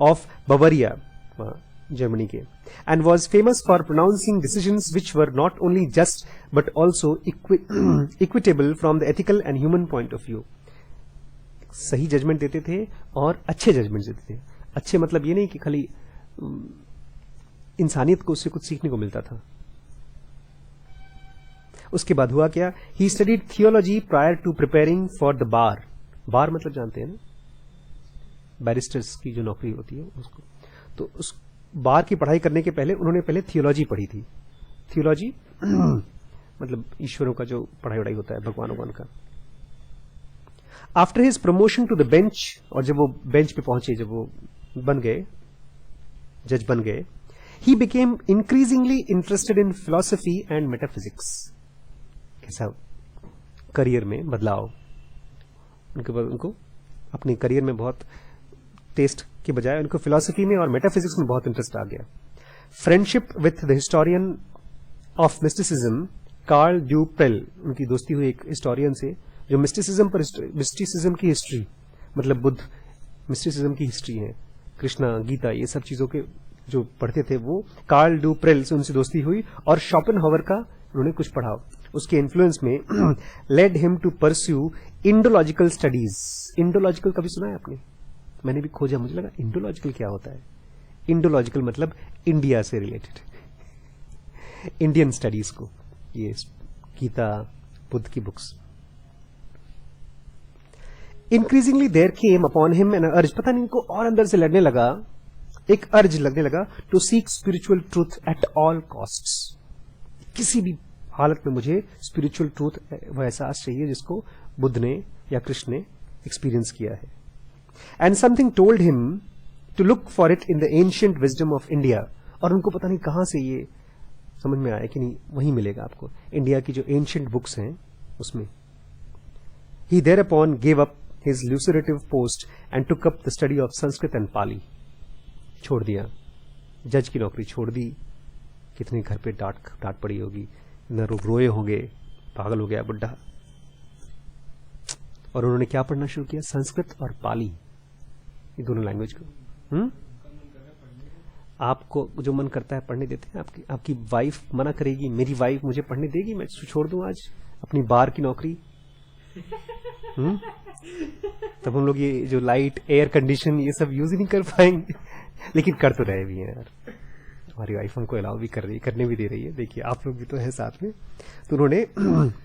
ऑफ बवरिया, जर्मनी के, and was famous for pronouncing decisions which were not only just but also equitable from the ethical and human point of view. सही judgment देते थे और अच्छे जजमेंट देते थे। अच्छे मतलब ये नहीं कि खाली इंसानियत को उससे कुछ सीखने को मिलता था। उसके बाद हुआ क्या, he studied theology prior to preparing for the bar. Bar मतलब जानते हैं ना, बैरिस्टर्स की जो नौकरी होती है उसको। तो उस बार की पढ़ाई करने के पहले उन्होंने पहले थियोलॉजी पढ़ी थी। थियोलॉजी मतलब ईश्वरों का जो पढ़ाई वढ़ाई होता है, भगवान भगवान का। After his promotion to the bench, और जब वो बेंच पे पहुंचे, जब वो बन गए, जज बन गए, he became increasingly interested in philosophy and metaphysics. कैसा करियर में बदलाव, उनको अपने करियर में बहुत टेस्ट के बजाय उनको फिलॉसफी में और मेटाफिजिक्स में बहुत इंटरेस्ट आ गया। Friendship with the historian of mysticism Karl du Prel, उनकी दोस्ती हुई एक हिस्टोरियन से जो मिस्टिसिज्म की हिस्ट्री, मतलब बुद्ध मिस्टिसिज्म की हिस्ट्री है, कृष्णा, गीता, ये सब चीजों के जो पढ़ते थे, वो कार्ल ड्यूप्रेल से उनसे दोस्ती हुई, और शॉपेनहावर का उन्होंने कुछ पढ़ा। उसके इन्फ्लुएंस में led him to pursue Indological studies. Indological कभी सुना है आपने? मैंने भी खोजा, मुझे लगा इंडोलॉजिकल क्या होता है। इंडोलॉजिकल मतलब इंडिया से रिलेटेड, इंडियन स्टडीज को, ये गीता, बुद्ध की books. Increasingly there came upon him an urge, पता नहीं इनको और अंदर से लड़ने लगा, एक अर्ज लगने लगा, to seek spiritual truth at all costs. किसी भी हालत में मुझे स्पिरिचुअल ट्रूथ, वह एहसास चाहिए जिसको बुद्ध ने या कृष्ण ने एक्सपीरियंस किया है। And something told him to look for it in the ancient wisdom of India. और उनको पता नहीं कहां से ये समझ में आया कि नहीं, वहीं मिलेगा आपको, इंडिया की जो एंशिएंट बुक्स हैं उसमें। ही thereupon gave up his lucrative post and took up the study of Sanskrit and Pali. छोड़ दिया, जज की नौकरी छोड़ दी। कितने घर पे डांट पड़ी होगी, न रोए होंगे, पागल हो गया बुड्ढा। और उन्होंने क्या पढ़ना शुरू किया? संस्कृत और पाली, ये दोनों लैंग्वेज को। आपको जो मन करता है पढ़ने देते हैं। आपकी वाइफ मना करेगी, मेरी वाइफ मुझे पढ़ने देगी, मैं छोड़ दूं आज अपनी बार की नौकरी? तब हम लोग ये जो लाइट, एयर कंडीशन, ये सब यूज ही नहीं कर पाएंगे। लेकिन कर तो रहे भी हैं यार, हमारी वाइफ हमको अलाउ भी कर रही है, करने भी दे रही है। देखिए आप लोग भी तो है साथ में। तो उन्होंने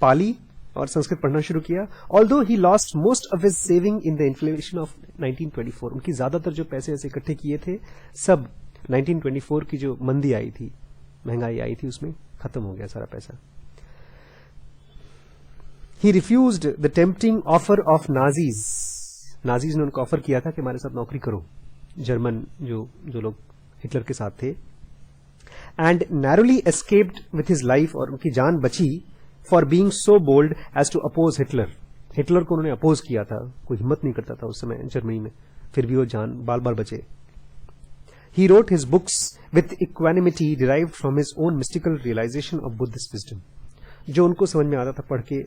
पाली और संस्कृत पढ़ना शुरू किया। Although he lost most of his saving in the inflation of 1924। उनकी ज्यादातर जो पैसे ऐसे इकट्ठे किए थे सब 1924 की जो मंदी आई थी, महंगाई आई थी, उसमें खत्म हो गया सारा पैसा। He refused the tempting offer of Nazis. Nazis ने उनको ऑफर किया था कि हमारे साथ नौकरी करो, जर्मन जो लोग हिटलर के साथ थे। And narrowly escaped with his life, और उनकी जान बची for being so bold as to oppose Hitler. Hitler को उन्होंने अपोज किया था, कोई हिम्मत नहीं करता था उस समय जर्मनी में, फिर भी वो जान बाल बाल बचे। He wrote his books with equanimity derived from his own mystical realization of Buddhist wisdom. जो उनको समझ में आता था, पढ़ के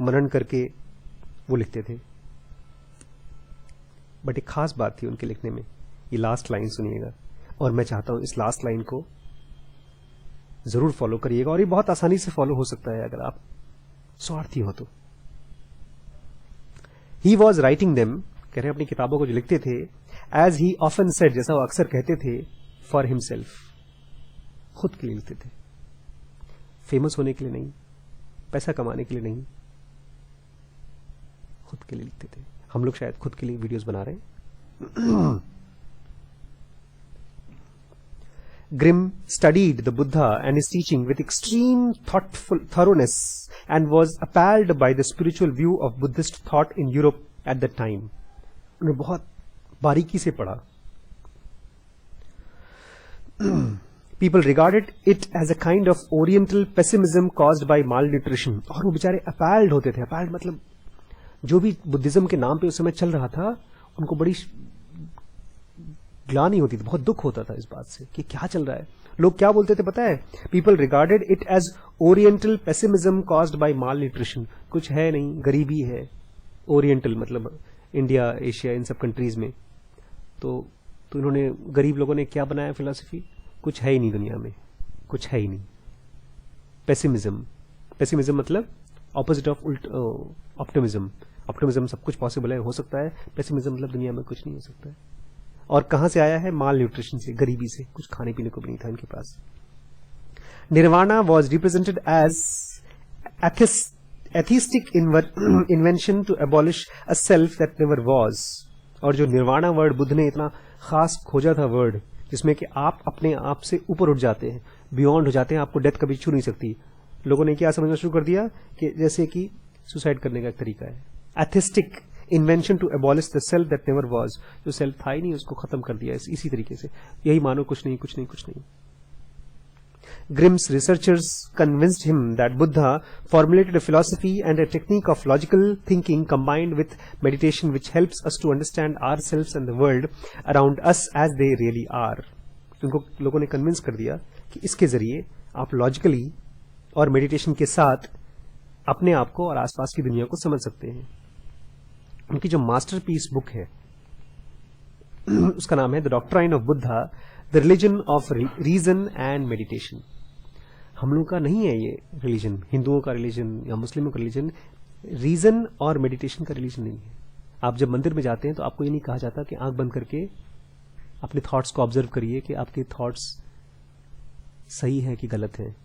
मनन करके वो लिखते थे। बट एक खास बात थी उनके लिखने में, ये लास्ट लाइन सुनिएगा, और मैं चाहता हूं इस लास्ट लाइन को जरूर फॉलो करिएगा, और ये बहुत आसानी से फॉलो हो सकता है अगर आप स्वार्थी हो तो। ही वॉज राइटिंग देम, कह रहे हैं अपनी किताबों को जो लिखते थे, एज ही ऑफन सेड, जैसा वो अक्सर कहते थे, फॉर हिमसेल्फ, खुद के लिए लिखते थे, फेमस होने के लिए नहीं, पैसा कमाने के लिए नहीं, खुद के लिए लिखते थे। हम लोग शायद खुद के लिए वीडियोस बना रहे हैं। Grimm studied the Buddha and his teaching with extreme thoroughness and was appalled by the spiritual view of Buddhist thought in Europe at that time. उन्होंने बहुत बारीकी से पढ़ा, People regarded it as a kind of oriental pessimism caused by malnutrition. और वो बेचारे appalled होते थे. Appalled मतलब जो भी बुद्धिज्म के नाम पे उस समय चल रहा था, उनको बड़ी ग्लानि होती थी, बहुत दुख होता था इस बात से कि क्या चल रहा है. लोग क्या बोलते थे पता है? People regarded it as oriental pessimism caused by malnutrition. कुछ है नहीं, गरीबी है. ओरिएंटल मतलब इंडिया, एशिया, इन सब कंट्रीज में. तो इन्होंने, गरीब लोगों ने क्या बनाया फिलॉसफी? कुछ है ही नहीं दुनिया में, कुछ है ही नहीं. पेसिमिज्म. पेसिमिज्म मतलब ऑपोजिट ऑफ ऑप्टिमिज्म. ऑप्टिमिज्म सब कुछ पॉसिबल है, हो सकता है. पेसिमिज्म मतलब दुनिया में कुछ नहीं हो सकता है. और कहां से आया है? माल न्यूट्रिशन से, गरीबी से. कुछ खाने पीने को भी नहीं था इनके पास. Nirvana was represented as atheistic invention to abolish a self that never was. और जो निर्वाणा वर्ड बुद्ध ने इतना खास खोजा था वर्ड, जिसमें कि आप अपने आप से ऊपर उठ जाते हैं, बियॉन्ड हो जाते हैं, आपको डेथ कभी छू नहीं सकती. लोगों ने क्या समझना शुरू कर दिया कि जैसे कि सुसाइड करने का एक तरीका है. Atheistic invention to abolish the self that never was. जो सेल्फ था ही नहीं उसको खत्म कर दिया इसी तरीके से. यही मानो, कुछ नहीं, कुछ नहीं, कुछ नहीं. Grimm's researchers convinced him that Buddha formulated a philosophy and a technique of logical thinking combined with meditation which helps us to understand ourselves and the world around us as they really are. उनको लोगों ने convince कर दिया कि इसके जरिए आप logically और मेडिटेशन के साथ अपने आप को और आसपास की दुनिया को समझ सकते हैं. उनकी जो मास्टरपीस बुक है उसका नाम है the doctrine of Buddha, the religion of reason and meditation. हम लोगों का नहीं है ये रिलीजन, हिंदुओं का रिलीजन या मुस्लिमों का रिलीजन. रीजन और मेडिटेशन का रिलीजन नहीं है. आप जब मंदिर में जाते हैं तो आपको ये नहीं कहा जाता कि आंख बंद करके अपने थॉट्स को ऑब्जर्व करिए कि आपके थॉट्स सही है कि गलत है.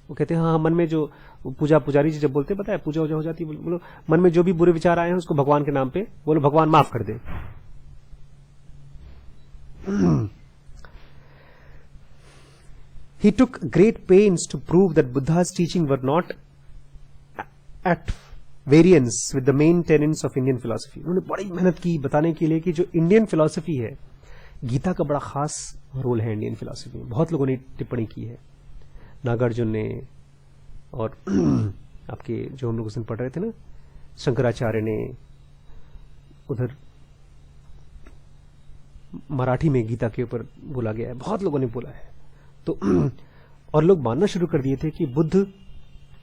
वो कहते हैं हाँ, मन में जो पुजारी जी जब बोलते हैं, पता है, पूजा हो जाती है, बोलो मन में जो भी बुरे विचार आए हैं उसको भगवान के नाम पे बोलो, भगवान माफ कर दे. He took great pains to prove that Buddha's teaching were not at variance with the main tenets of Indian philosophy. उन्होंने बड़ी मेहनत की बताने के लिए कि जो इंडियन फिलॉसफी है, गीता का बड़ा खास रोल है इंडियन फिलॉसफी में. बहुत लोगों ने टिप्पणी की है, नागार्जुन ने, और आपके जो हम लोग उस दिन पढ़ रहे थे ना, शंकराचार्य ने, उधर मराठी में गीता के ऊपर बोला गया है, बहुत लोगों ने बोला है. तो और लोग मानना शुरू कर दिए थे कि बुद्ध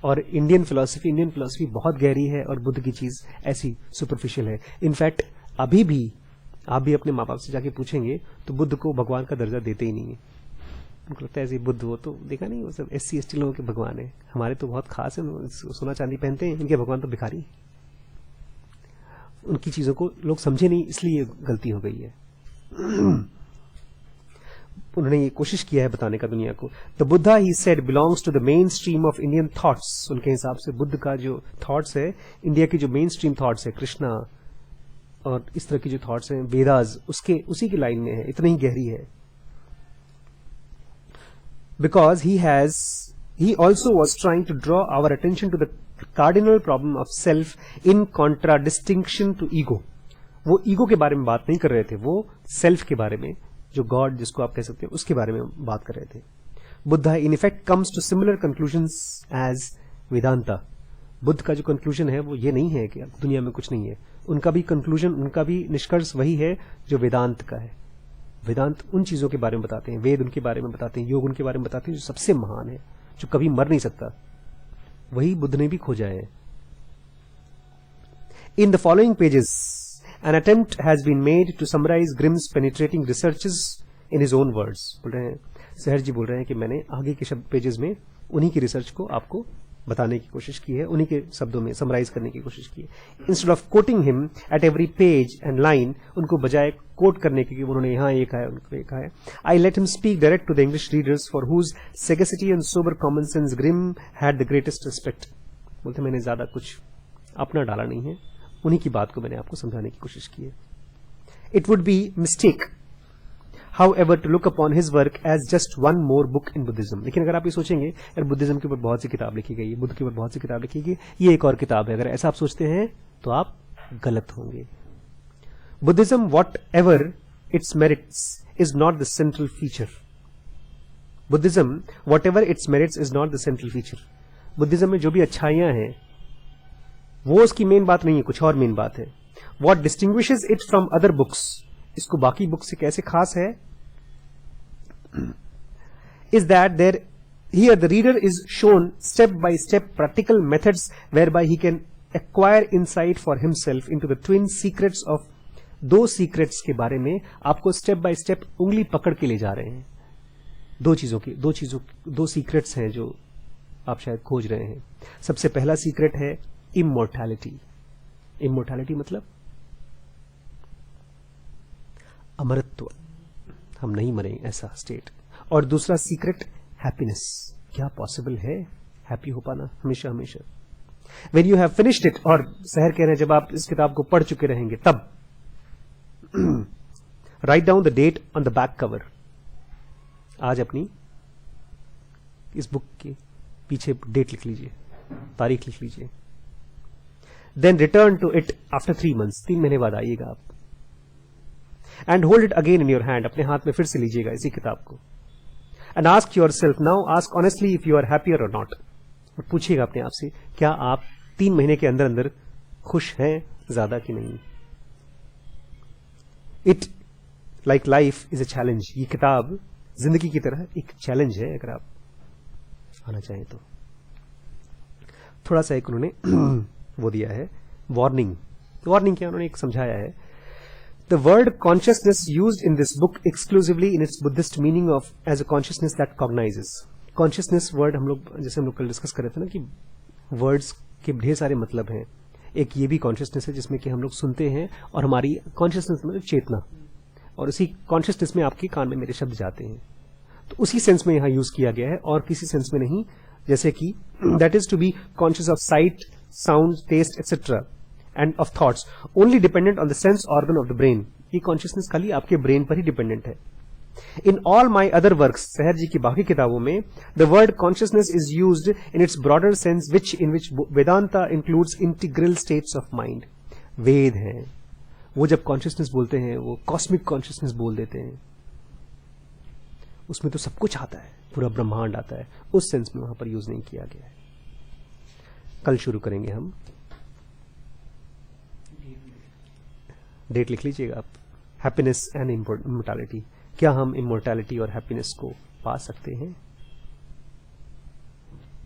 और इंडियन फिलॉसफी बहुत गहरी है और बुद्ध की चीज ऐसी सुपरफिशियल है. इनफैक्ट अभी भी आप भी अपने माँ बाप से जाके पूछेंगे तो बुद्ध को भगवान का दर्जा देते ही नहीं है. उनको लगता है ऐसे बुद्ध, वो तो देखा नहीं, वो सब SC ST लोगों के भगवान है, हमारे तो बहुत खास है, सोना चांदी पहनते हैं, इनके भगवान तो भिखारी. उनकी चीजों को लोग समझे नहीं, इसलिए गलती हो गई है. उन्होंने ये कोशिश किया है बताने का दुनिया को. The Buddha he said belongs to the main stream of Indian thoughts. उनके हिसाब से बुद्ध का जो थॉट्स है, इंडिया की जो मेन स्ट्रीम थॉट्स है, कृष्णा और इस तरह की जो थॉट्स हैं, वेदास, उसी की लाइन में है, इतनी ही गहरी है. Because he also was trying to draw our attention to the cardinal problem of self in contradistinction to ego. वो ईगो के बारे में बात नहीं कर रहे थे, वो सेल्फ के बारे में, जो गॉड जिसको आप कह सकते हैं, उसके बारे में बात कर रहे थे. Buddha in effect comes to similar conclusions as Vedanta. Buddha का जो कंक्लूजन है वो ये नहीं है कि दुनिया में कुछ नहीं है. उनका भी कंक्लूजन, उनका भी निष्कर्ष वही है जो वेदांत का है. वेदांत उन चीजों के बारे में बताते हैं, वेद उनके बारे में बताते हैं, योग उनके बारे में बताते हैं जो सबसे महान है, जो कभी मर नहीं सकता. वही बुद्ध ने भी खोजा है. In the following pages an attempt has been made to summarize Grimm's penetrating researches in his own words. बोल रहे हैं, सहर जी बोल रहे हैं कि मैंने आगे के शब्द पेजेस में उन्हीं की रिसर्च को आपको बताने की कोशिश की है, उन्हीं के शब्दों में समराइज करने की कोशिश की है. Instead of coating him at every page and line, उनको बजाय कोट करने की, उन्होंने यहाँ ये कहा है, उनको ये कहा है, I let him speak direct to the English readers for whose sagacity and sober common sense Grimm had the greatest respect. बोलते मैंने ज्यादा कुछ अपना डाला नहीं है, उन्हीं की बात को मैंने आपको समझाने की कोशिश की है. It would be mistake however to look upon his work as just one more book in Buddhism. लेकिन अगर आप ये सोचेंगे यार बुद्धिज्म के ऊपर बहुत सी किताब लिखी गई है, बुद्ध के ऊपर बहुत सी किताब लिखी गई, ये एक और किताब है, अगर ऐसा आप सोचते हैं तो आप गलत होंगे. Buddhism, whatever its merits, is not the central feature. Buddhism what ever its merits is not the central feature. Buddhism में जो भी अच्छाइयां हैं वो उसकी मेन बात नहीं है, कुछ और मेन बात है। What distinguishes it from other books, इसको बाकी बुक से कैसे खास है, is that there here the reader is shown step by step practical methods whereby he can acquire insight for himself into the twin secrets of, दो secrets के बारे में आपको स्टेप बाय स्टेप उंगली पकड़ के ले जा रहे हैं। दो सीक्रेट्स हैं जो आप शायद खोज रहे हैं। सबसे पहला सीक्रेट है इमोर्टैलिटी। इमोर्टैलिटी मतलब अमरत्व, हम नहीं मरेंगे, ऐसा स्टेट। और दूसरा सीक्रेट हैप्पीनेस, क्या पॉसिबल है हैप्पी हो पाना हमेशा हमेशा। When you have finished it, और सहर कह रहे हैं जब आप इस किताब को पढ़ चुके रहेंगे तब, write down the date on the back cover, आज अपनी इस बुक के पीछे डेट लिख लीजिए, तारीख लिख लीजिए। Then return to it after 3 months, 3 महीने बाद आइएगा आप, and hold it again in your hand, अपने हाथ में फिर से लीजिएगा इसी किताब को। And ask yourself, now ask honestly if you are happier or not, और पूछिएगा अपने आप से क्या आप 3 महीने के अंदर अंदर खुश हैं ज्यादा कि नहीं। It like life is a challenge, ये किताब जिंदगी की तरह एक चैलेंज है, अगर आप आना चाहें तो। थोड़ा सा एक उन्होंने वो दिया है वार्निंग। वार्निंग क्या उन्होंने एक समझाया है, the word consciousness used in this book exclusively in its Buddhist meaning of as a consciousness that cognises. Consciousness word हम लोग, जैसे हम लोग कल डिस्कस कर रहे थे ना, कि वर्ड्स के ढेर सारे मतलब हैं। एक ये भी कॉन्शियसनेस है जिसमें कि हम लोग सुनते हैं, और हमारी कॉन्शियसनेस मतलब चेतना, और उसी कॉन्शियसनेस में आपके कान में मेरे शब्द जाते हैं, तो उसी सेंस में यहां यूज किया गया है और किसी सेंस में नहीं। जैसे कि that is to be conscious of sight, sound, taste etcetera and of thoughts only dependent on the sense organ of the brain. ये कॉन्शियसनेस खाली आपके ब्रेन पर ही डिपेंडेंट है। In all my other works, Sahar ji की बाकी किताबों में, the word consciousness is used in its broader sense in which Vedanta includes integral states of mind. Veda हैं वो जब कॉन्शियसनेस बोलते हैं वो कॉस्मिक कॉन्शियसनेस बोल देते हैं, उसमें तो सब कुछ आता है, पूरा ब्रह्मांड आता है, उस सेंस में वहां पर यूज नहीं किया गया है। कल शुरू करेंगे हम। डेट लिख लीजिएगा आप, हैप्पीनेस एंड इमोर्टैलिटी। क्या हम इमोर्टैलिटी और हैप्पीनेस को पा सकते हैं?